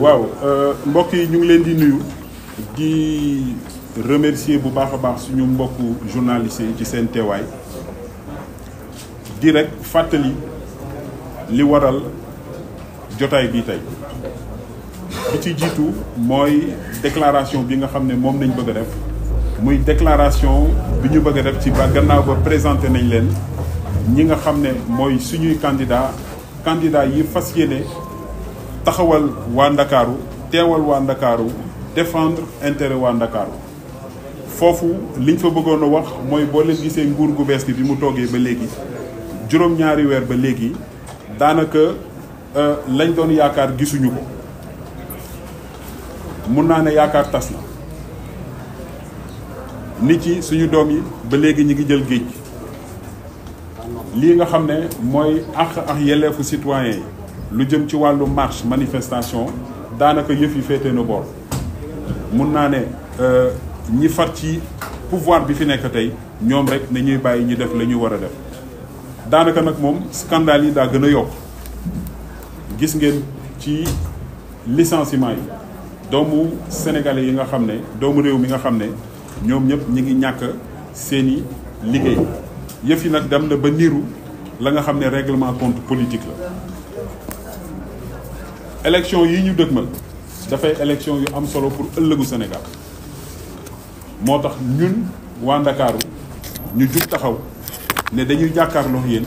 waaw mbokk yi ñu ngi leen di nuyu di remercier bu baax a baax suñu mbokku journalistes yi ci seen teewaay di rek fàttali li waral jotaay bi tey bi ci jiitu mooy déclaration bi nga xam ne moom nañ bëgg a def muy déclaration bi ñu bëgg a def ci ba gannaaw ba présenté nañ leen ñi nga xam ne mooy suñuy candidat yi fas yéene taxawal waa Ndakaaru teewal waa Ndakaaru défendre intérêt waa Ndakaaru foofu liñ fa bëggoon a wax mooy boo leen gisee nguur gu bees bi mu toogee ba léegi juróom-ñaari weer ba léegi daanaka lañ doon yaakaar gisuñu ko mun naa ne yaakaar tas na nit yi suñu doom yi ba léegi ñi ngi jël géej lii nga xam ne mooy ak yelleefu citoyen yi lu jëm ci wàllu marche manifestation daanaka yëf yi féete na boor mun naa ne ñi far ci pouvoir bi fi nekk tey ñoom rek nañuy bàyyi ñu def la ñu war a def daanaka nag moom scandale yi daa gën a yokk gis ngeen ci licenciement yi doomu sénégalais yi nga xam ne doomu réew mi nga xam ne ñoom ñëpp ñi ngi ñàkk seeni liggéey yëf yi nag dem na ba niiru la nga xam ne règlement compte politique la élection yi ñu dëgmal dafay élection yu am solo pour ëllëgu Sénégal moo tax ñun waa Ndakaaru ñu jug taxaw ne dañuy jàkkaarloo yéen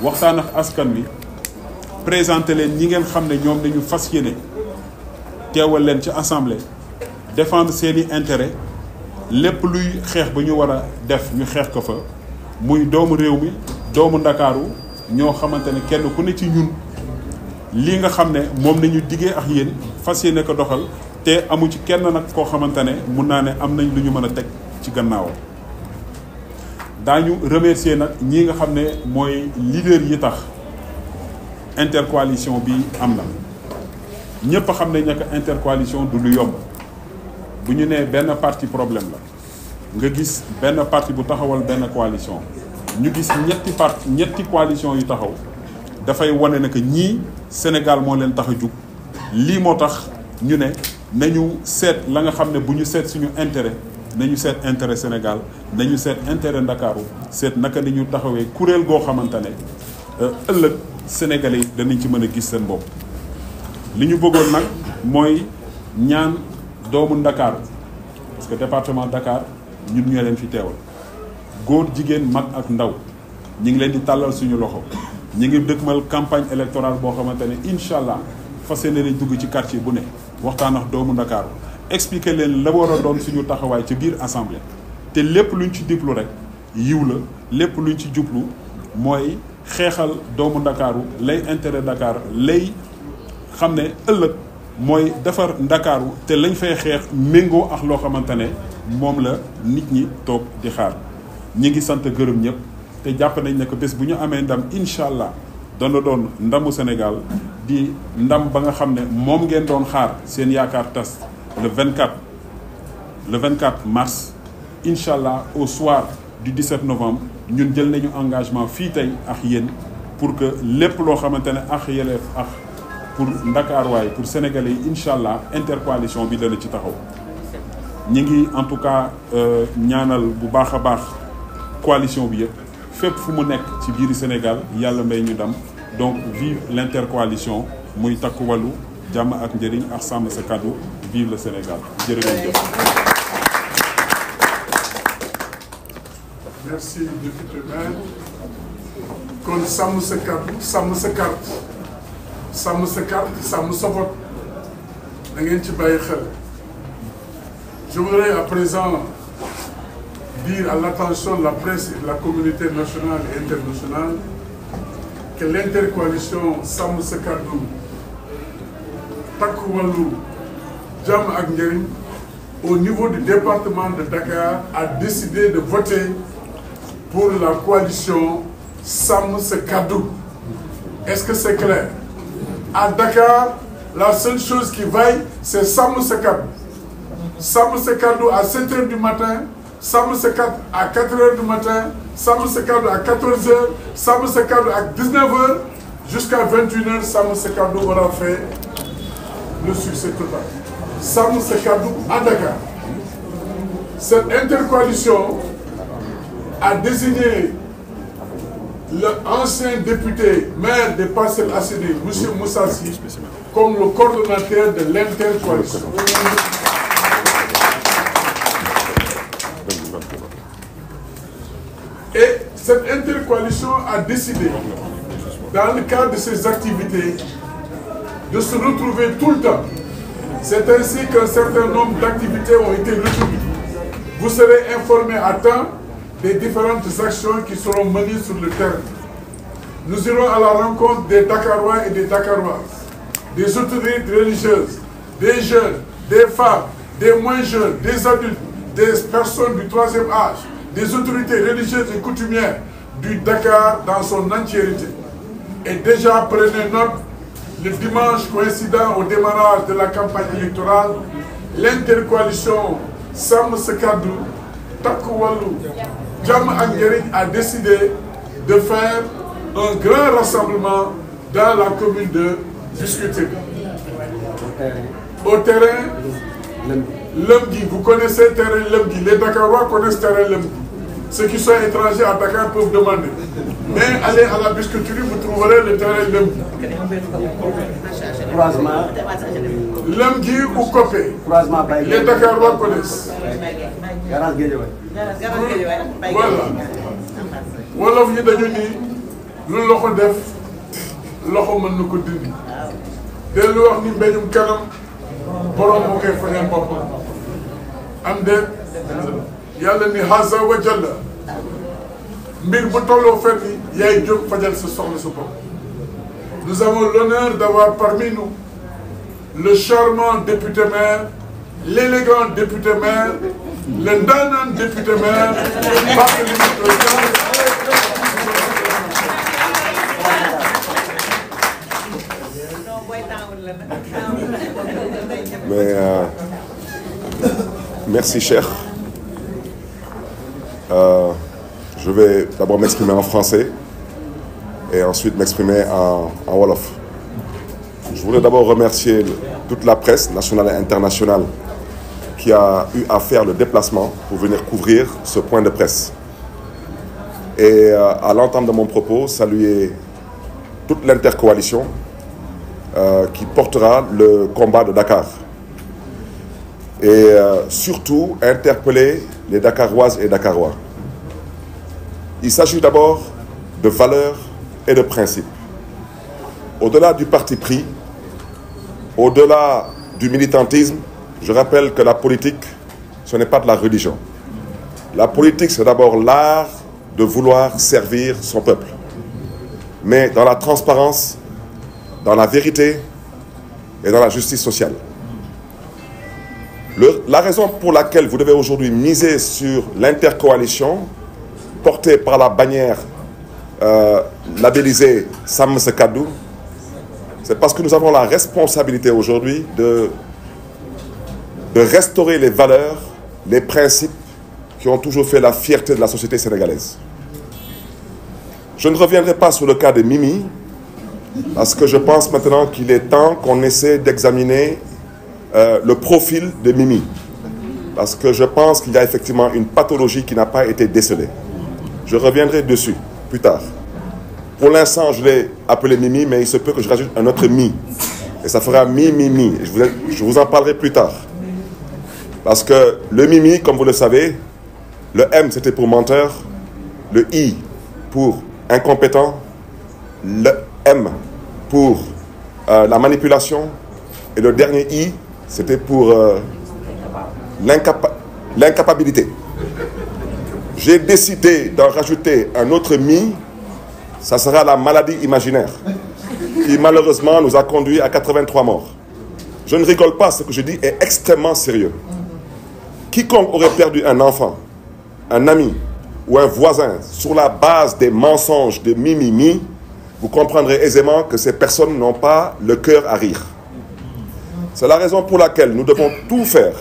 waxtaan ak askan wi présenté leen ñi ngeen xam ne ñoom dañu fas yéene teewal leen ci assemblée défendre seeni intérêt lépp luy xeex ba ñu war a def ñu xeex ko fa muy doomu réew mi doomu Ndakaaru ñoo xamante ne kenn ku ne ci ñun lii nga xam ne moom nañu diggee ak yéen fas yéene ko doxal te amu ci kenn nag koo xamante ne mun naa ne am nañ lu ñu mën a teg ci gannaawam daañu remercier nag ñii nga xam ne mooy leader yi tax intercoalition bi am na ñëpp xam ne ñaka intercoalition du lu yomb bu ñu nee benn parti problème la nga gis benn parti bu taxawal benn coalition ñu gis ñetti coalition yu taxaw dafay wane ne que ñii Sénégal moo leen tax a jug lii moo tax ñu ne nañu seet la nga xam ne bu ñu seet suñu intérêt nañu seet intérêt Sénégal nañu seet intérêt Ndakaaru seet naka ni ñu taxawee kuréel goo xamante ne ëllëg Sénégalais yi danañ ci mën a gis seen bopp. li ñu bëggoon nag mooy ñaan doomu Ndakaaru parce que département Dakar ñun ñoo leen fi teewal góor jigéen mag ak ndaw ñi ngi leen di tàllal suñu loxo ñi ngi dëkkmal campagne électorale boo xamante ne incha allah fas yéene nañ dugg ci quartier bu ne waxtaan ak doomu Ndakaaru expliquer leen la war a doon suñu taxawaay ci biir assemblée te lépp luñ ci diplu rek yiw la lépp luñ ci jublu mooy xeexal doomu Ndakaaru lay intérêt Dakar lay xam ne ëllëg mooy defar Ndakaaru te lañ fay xeex méngoo ak loo xamante ne moom la nit ñi toog di xaar ñi ngi sant gërëm ñëpp te jàpp nañ ne que bés bu ñu amee ndam incha allah dana doon ndamu Sénégal di ndam ba nga xam ne moom ngeen doon xaar seen yaakaar tas le 24 mars incha allah au soir du 17 novembre ñun jël nañu engagement fii tey ak yéen pour que lépp loo xamante ne ak yelleef ak pour Ndakaar waaye pour Sénégalais yi incha allah intercoalition bi dana ci taxaw ñi ngi en tout cas ñaanal bu baax a baax coalition bi yëpp fépp fu mu nekk ci biir Sénégal yàlla may ñu dem donc vive l'intercoalition muy takku wàllu jàmm ak njëriñ ak sàmm sa kàddu vive le Sénégal jërë ngeen jëf. merci député maire kon sàmm sa kàddu sàmm sa carte sàmm sa carte sàmm sa vote da ngeen ci bàyyi xel. Je voudrais à présent dire à l'attention de la presse et de la communauté nationale et internationale que l'intercoalition Sàmm Sa Kàddu Takku Wallu Jàmm ak Njariñ au niveau du département de Dakar a décidé de voter pour la coalition Sàmm Sa Kàddu. Est-ce que c'est clair? À Dakar, la seule chose qui vaille, c'est Sàmm Sa Kàddu. Sàmm Sa Kàddu à 7 h du matin, Sàmm Sa Kàddu à 4 h du matin, Sàmm Sa Kàddu à 14 h, Sàmm Sa Kàddu à 19 h, jusqu'à 21 h, Sàmm Sa Kàddu aura fait le succès total. Sam Sekadou à Dakar. Cette intercoalition a désigné l'ancien député maire des Parcelles Assainies, M. Moussassi, comme le coordonnateur de l'intercoalition. Et cette intercoalition a décidé, dans le cadre de ses activités, de se retrouver tout le temps. C'est ainsi qu'un certain nombre d'activités ont été retenues. Vous serez informés à temps des différentes actions qui seront menées sur le terrain. Nous irons à la rencontre des Dakarois et des Dakaroises, des autorités religieuses, des jeunes, des femmes, des moins jeunes, des adultes, des personnes du troisième âge, des autorités religieuses et coutumières du Dakar dans son entièreté. Et déjà, prenez note, le dimanche coïncidant au démarrage de la campagne électorale, l'intercoalition Sam Sekadou, Takku Wallu, Jàmm ak Njariñ a décidé de faire un grand rassemblement dans la commune de Biscuiterie. Au terrain Lemgui, vous connaissez le terrain Lemgui, les Dakarois connaissent le terrain Lemgui. Ceux qui sont étrangers à Dakar peuvent demander. Mais allez à la Biscuiterie, vous trouverez le terrain Lemgui. Lemgui ou Kopé, les Dakarois connaissent. Voilà. Wolof yi dañu ni lu loxo def loxo mën na ko dindi. Dellu wax ni mbéjum kanam borom moo koy fajal boppam. Am de yàlla ni haza wa jalla mbir bu tolloo fenn yaay jóg fajal sa soxla sa bopp. Nous avons l'honneur d'avoir parmi nous le charmant député maire, l'élégant député maire, le ndaanaan député maire, Mais merci cher. Je vais d'abord m'exprimer en français et ensuite m'exprimer en Wolof. Je voudrais d'abord remercier toute la presse nationale et internationale qui a eu à faire le déplacement pour venir couvrir ce point de presse. Et à l'entame de mon propos, saluer toute l'intercoalition qui portera le combat de Dakar. Et surtout interpeller les Dakaroises et Dakarois. Il s'agit d'abord de valeurs et de principes. Au-delà du parti pris, au-delà du militantisme, je rappelle que la politique, ce n'est pas de la religion. La politique, c'est d'abord l'art de vouloir servir son peuple. Mais dans la transparence, dans la vérité et dans la justice sociale. La raison pour laquelle vous devez aujourd'hui miser sur l'intercoalition portée par la bannière labellisée Sam Sekadou, c'est parce que nous avons la responsabilité aujourd'hui de restaurer les valeurs, les principes qui ont toujours fait la fierté de la société sénégalaise. Je ne reviendrai pas sur le cas de Mimi, parce que je pense maintenant qu'il est temps qu'on essaie d'examiner le profil de Mimi. Parce que je pense qu'il y a effectivement une pathologie qui n'a pas été décelée. Je reviendrai dessus plus tard. Pour l'instant, je l'ai appelé Mimi, mais il se peut que je rajoute un autre Mi. Et ça fera Mi. Je vous en parlerai plus tard. Parce que le Mimi, comme vous le savez, le M c'était pour menteur, le I pour incompétent, le M pour la manipulation, et le dernier I c'était pour l'incapabilité. J'ai décidé d'en rajouter un autre Mi, ça sera la maladie imaginaire, qui malheureusement nous a conduit à 83 morts. Je ne rigole pas, ce que je dis est extrêmement sérieux. Quiconque aurait perdu un enfant, un ami ou un voisin sur la base des mensonges de Mimi, vous comprendrez aisément que ces personnes n'ont pas le cœur à rire. C'est la raison pour laquelle nous devons tout faire,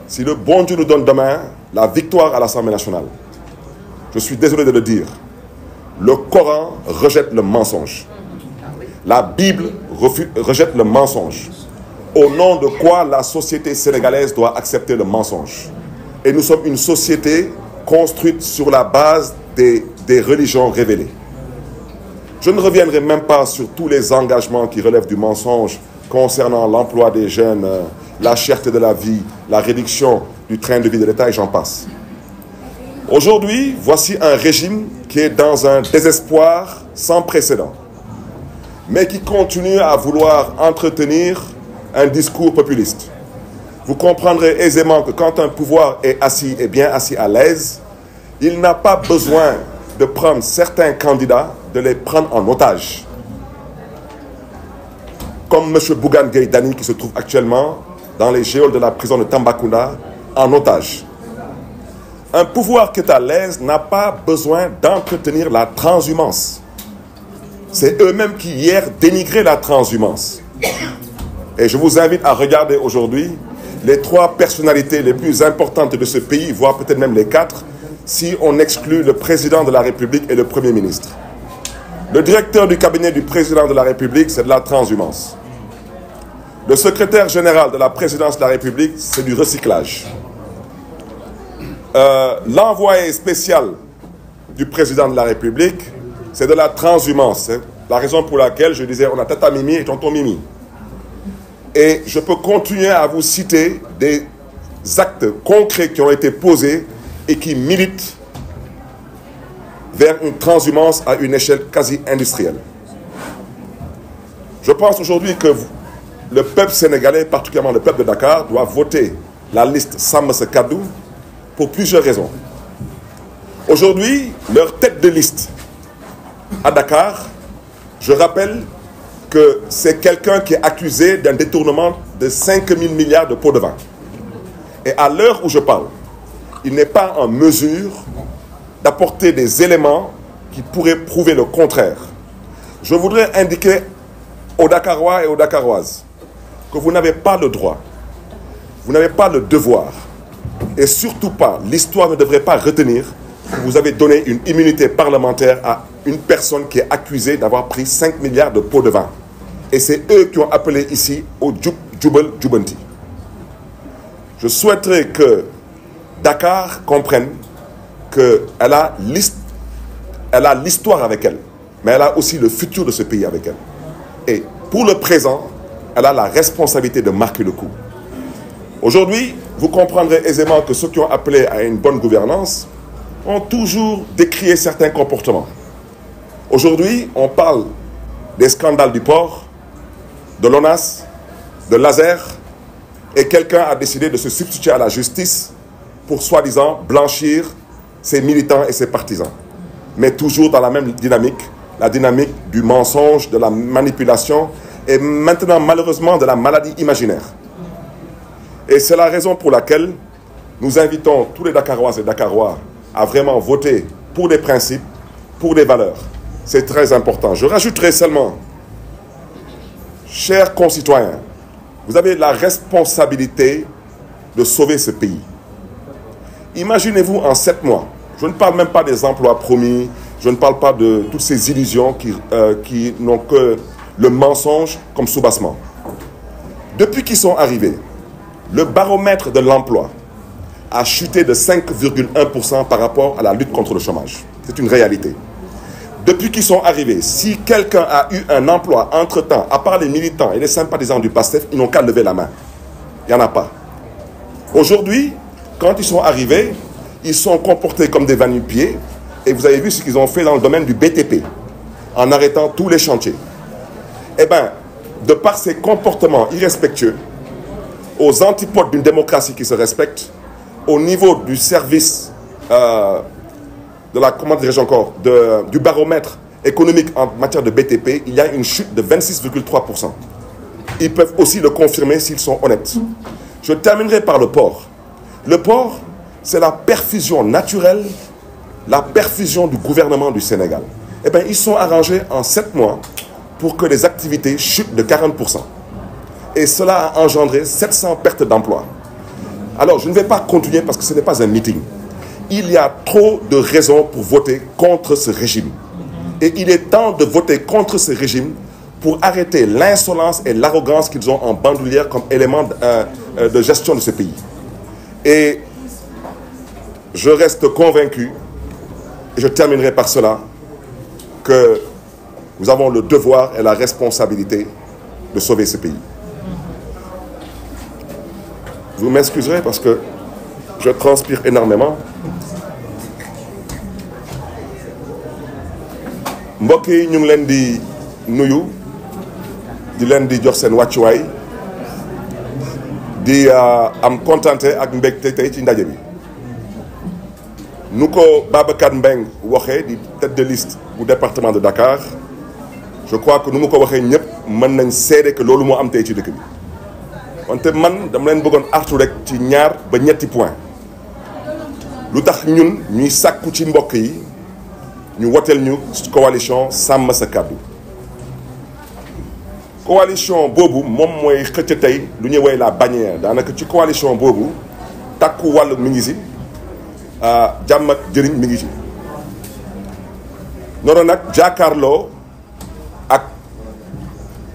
si le bon Dieu nous donne demain la victoire à l'Assemblée nationale. Je suis désolé de le dire. Le Coran rejette le mensonge. La Bible rejette le mensonge. au nom de quoi la société sénégalaise doit accepter le mensonge. Et nous sommes une société construite sur la base des religions révélées. Je ne reviendrai même pas sur tous les engagements qui relèvent du mensonge concernant l'emploi des jeunes, la cherté de la vie, la réduction du train de vie de l'État et j'en passe. Aujourd'hui, voici un régime qui est dans un désespoir sans précédent, mais qui continue à vouloir entretenir un discours populiste. Vous comprendrez aisément que quand un pouvoir est assis et bien assis à l'aise, il n'a pas besoin de prendre certains candidats, de les prendre en otage. Comme M. Bougane Gueye Dany qui se trouve actuellement dans les geôles de la prison de Tambacounda en otage. Un pouvoir qui est à l'aise n'a pas besoin d'entretenir la transhumance. C'est eux-mêmes qui hier dénigraient la transhumance. Et je vous invite à regarder aujourd'hui les 3 personnalités les plus importantes de ce pays, voire peut-être même les 4, si on exclut le président de la République et le Premier ministre. Le directeur du cabinet du président de la République, c'est de la transhumance. Le secrétaire général de la présidence de la République, c'est du recyclage. L'envoyé spécial du président de la République, c'est de la transhumance. C'est la raison pour laquelle je disais on a Tata Mimi et Tonton Mimi. Et je peux continuer à vous citer des actes concrets qui ont été posés et qui militent vers une transhumance à une échelle quasi industrielle. Je pense aujourd'hui que le peuple sénégalais, particulièrement le peuple de Dakar, doit voter la liste Sam Sa Kàddu pour plusieurs raisons. Aujourd'hui, leur tête de liste à Dakar, je rappelle que c'est quelqu'un qui est accusé d'un détournement de 5 000 milliards de pots de vin. Et à l'heure où je parle, il n'est pas en mesure d'apporter des éléments qui pourraient prouver le contraire. Je voudrais indiquer aux Dakarois et aux Dakaroises que vous n'avez pas le droit, vous n'avez pas le devoir, et surtout pas, l'histoire ne devrait pas retenir que vous avez donné une immunité parlementaire à une personne qui est accusée d'avoir pris 5 milliards de pots de vin. Et c'est eux qui ont appelé ici au Jubal Jubanti. Je souhaiterais que Dakar comprenne qu'elle a l'histoire avec elle, mais elle a aussi le futur de ce pays avec elle. Et pour le présent, elle a la responsabilité de marquer le coup. Aujourd'hui, vous comprendrez aisément que ceux qui ont appelé à une bonne gouvernance ont toujours décrié certains comportements. Aujourd'hui, on parle des scandales du port, de l'ONAS, de l'Azer, et quelqu'un a décidé de se substituer à la justice pour soi-disant blanchir ses militants et ses partisans. Mais toujours dans la même dynamique, la dynamique du mensonge, de la manipulation et maintenant malheureusement de la maladie imaginaire. Et c'est la raison pour laquelle nous invitons tous les Dakaroises et Dakarois à vraiment voter pour des principes, pour des valeurs. C'est très important. Je rajouterai seulement, chers concitoyens, vous avez la responsabilité de sauver ce pays. Imaginez-vous en 7 mois, je ne parle même pas des emplois promis, je ne parle pas de toutes ces illusions qui n'ont que le mensonge comme soubassement. Depuis qu'ils sont arrivés, le baromètre de l'emploi a chuté de 5,1% par rapport à la lutte contre le chômage. C'est une réalité. Depuis qu'ils sont arrivés, si quelqu'un a eu un emploi entre-temps, à part les militants et les sympathisants du PASTEF, ils n'ont qu'à lever la main. Il n'y en a pas. Aujourd'hui, quand ils sont arrivés, ils sont comportés comme des va-nu-pieds. Et vous avez vu ce qu'ils ont fait dans le domaine du BTP, en arrêtant tous les chantiers. Eh bien, de par ces comportements irrespectueux, aux antipodes d'une démocratie qui se respecte, au niveau du service du baromètre économique en matière de BTP, il y a une chute de 26,3%. Ils peuvent aussi le confirmer s'ils sont honnêtes. Je terminerai par le port. Le port, c'est la perfusion naturelle, la perfusion du gouvernement du Sénégal. Eh bien, ils sont arrangés en 7 mois pour que les activités chutent de 40%. Et cela a engendré 700 pertes d'emplois. Alors, je ne vais pas continuer parce que ce n'est pas un meeting. Il y a trop de raisons pour voter contre ce régime. Et il est temps de voter contre ce régime pour arrêter l'insolence et l'arrogance qu'ils ont en bandoulière comme élément de gestion de ce pays. Et je reste convaincu, et je terminerai par cela, que nous avons le devoir et la responsabilité de sauver ce pays. Vous m'excuserez parce que je transpire énormément. mbokk yi ñu ngi leen di nuyu di leen di jox seen wàccuwaay di am kontante ak mbégte tey ci ndaje bi nu ko Babacar Mbengue waxee di tête de liste bu département de Dakar je crois que nu mu ko waxee ñëpp mën nañ seede que loolu moo am tey ci dëkk bi wante man dama leen bëggoon artu rek ci ñaar ba ñetti point lu tax ñun ñuy sàkku ci mbokk yi ñu woteel ñu coalition sàmm sa kàddu coalition boobu moom mooy xëcc tey lu ñuy woy la bannière daanaka ci coalition boobu takku wàll mi ngi si jàmm ak jëriñ mi ngi ci noonu nag jàkkaarloo ak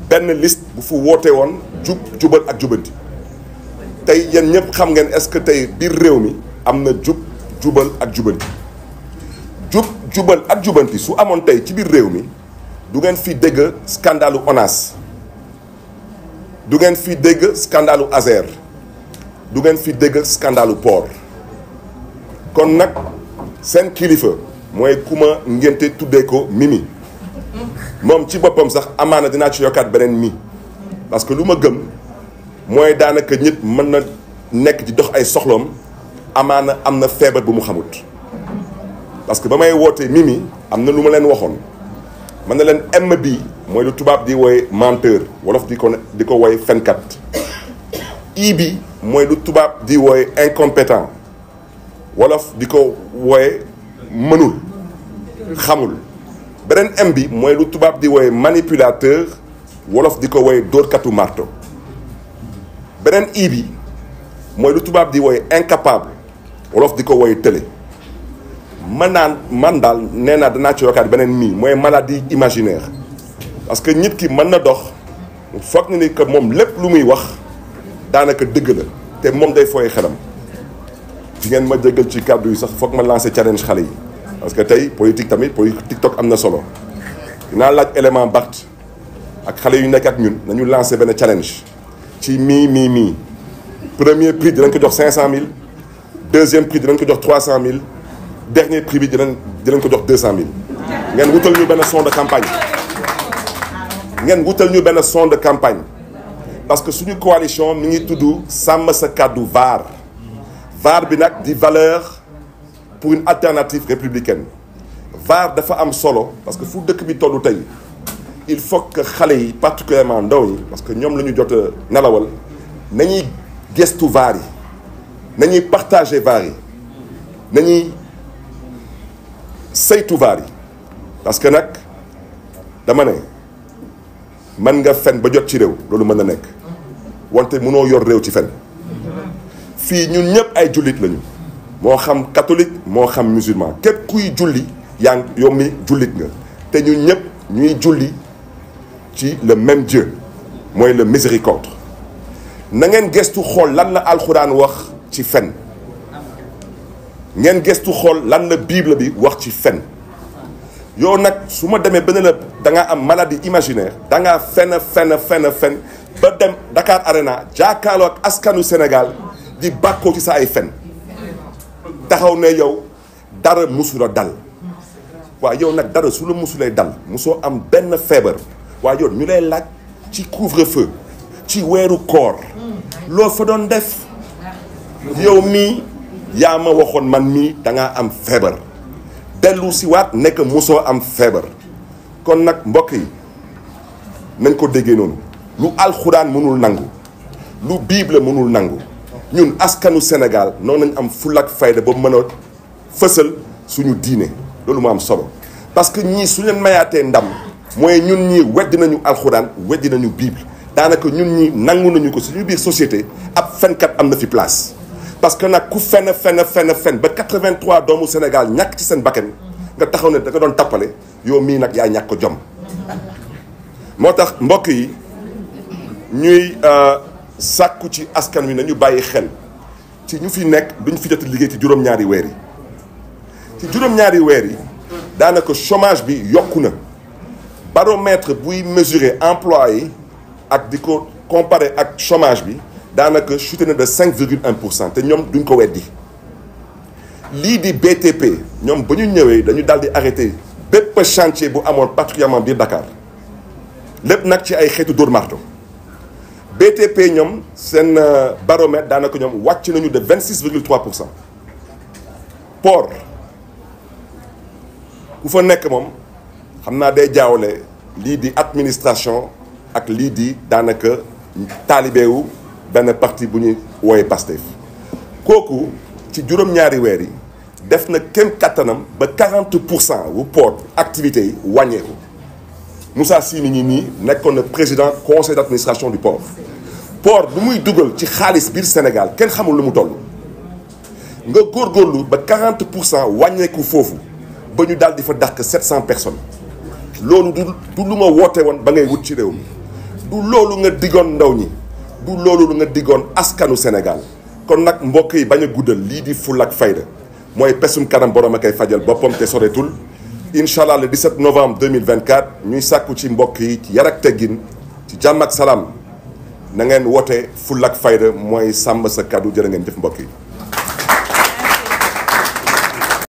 benn liste bu fu woote woon jubal ak jubanti tey yéen ñëpp xam ngeen est-ce que tey biir réew mi am na jubal ak jubanti jubal ak jubanti su amoon tey ci biir réew mi du ngeen fi dégg scandalu ONAS du ngeen fi dégg scandalu Azer du ngeen fi dégg scandalu port kon nag seen kilifa mooy ku ma ngénte tuddee ko Mimi moom ci boppam sax amaana dinaa ci yokkaat beneen mi parce que lu ma gëm mooy daanaka nit mën na nekk di dox ay soxloom amaana am na feebar bu mu xamut parce que ba may wootee Mimi am na lu ma leen waxoon man na leen M bi mooy lu tubaab di wooye menteur wolof di ko wooye fenkat I bi mooy lu tubaab di wooye incompétent wolof di ko wooye mënul xamul beneen M bi mooy lu tubaab di wooye manipulateur wolof di ko wooye dóorkatu marto beneen I bi mooy lu tubaab di wooye incapable wolof di ko wooye tële man daal nee naa danaa ci yokkaat beneen mii mooy maladie imaginaire parce que nit ki mën na dox foog na ni que moom lépp lu muy wax daanaka dëgg la te moom day fooy xelam di ngeen ma jéggal ci kàddu yi sax foog ma lancer challenge xale yi parce que tey politique tamit TikTok am na solo dinaa laaj élément Bart ak xale yu nekk ak ñun nañu lancer benn challenge ci mii premier prix dinañ ko jox 500000 deuxième prix dinañ ko jox 300000 dernier prix bi dinañ ko jox 200000 ngeen wutal ñu benn son de campagne parce que suñu coalition mi ngi tudd sàmm sa kàddu VAR bi nag di valeur pour une alternative républicaine VAR dafa am solo parce que fu dëkk bi tollu tey il faut que xale yi particulièrement ndaw yi parce que ñoom la ñu jot a nelawal nañuy gestu VAR yi nañuy partager VAR yi nañuy saytu VAR yi parce que nag dama ne mën nga fen ba jot ci réew loolu mën na nekk wante mënoo yor réew ci fen fii ñun ñëpp ay jullit lañu moo xam catholique moo xam musulman képp kuy julli yow mi jullit nga te ñun ñëpp ñuy julli ci le même Dieu mooy le miséricorde na ngeen gestu xool lan la alxuraan wax ci fen ngeen gestu xool lan la bible bi wax ci fen yow nag su ma demee benn la da ngaa am maladie imaginaire da ngaa fen ba dem Dakar Arena jàkkaarloo ak askanu Sénégal di bàkkoo ci sa ay fen taxaw ne yow dara musula dal waaw yow nag dara su la musulee dal musoo am benn feebar waaye yow ñu lay laaj ci couvre-feu ci weeru koor loo fa doon def yow mii yaa ma waxoon man mii dangaa am feebar dellu si waat nekk musoo am feebar kon nag mbokk yi nañ ko déggee noonu lu alxuraan mënul nangu lu bible mënul nangu ñun askanu Sénégal noonu nañ am fulak fayda ba mën a fësal suñu diine loolu moo am solo parce que ñii su leen mayaatee ndam mooy ñun ñii weddi nañu alxuraan weddi nañu bible daanaka ñun ñii nangu nañu ko suñu biir société ab fenkat am na fi place parce que nag ku fen ba 83 doomu Sénégal ñàkk ci seen bakkan nga taxaw ne da nga doon tappale yow mii nag yaa ñàkk ko jom moo tax mbokk yi ñuy sàkku ci askan wi nañu bàyyi xel ci ñu fi nekk duñ fi jot liggéey ci juróom-ñaari weer yi ci juróom-ñaari weer yi daanaka chômage bi yokku na baromètre buy mesurer emploi yi ak di ko comparer ak chômage bi daanaka chuté na de 5,1% te ñoom duñ ko weddi lii di BTP ñoom ba ñu ñëwee dañu daal di arrêté bépp chantier bu amoon particulièrement biir Dakar lépp nag ci ay xeetu dóor marto BTP ñoom seen baromètre daanaka ñoom wàcc nañu de 26,3%. port ku fa nekk moom xam naa day jaawale lii di administration ak lii di daanaka taalibeewu benn parti bu ñuy wooye Pastef kooku ci juróom-ñaari weer yi def na kem kattanam ba 40% wu port activités yi wàññeeku Moussa Sy mi ngi nii nekkoon na président conseil d'administration du port bu muy dugal ci xaalis biir Sénégal kenn xamul lu mu toll nga góorgóorlu ba 40% wàññeeku foofu ba ñu daal di fa dàq 700 personnes loolu du lu nga woote woon ba ngay wut ci réew mi du loolu nga diggoon ndaw ñi du loolu nga diggoon askanu Sénégal kon nag mbokk yi bañ a guddal lii di fulla ak fayda mooy pesum kanam borom a koy fajal boppam te soreetul incha allah le 17 novembre 2024 ñuy sàkku ci mbokk yi ci yar ak teggin ci jàmm ak salaam na ngeen woote fulla ak fayda mooy sàmm sa kàddu jërë ngeen jëf mbokk yi.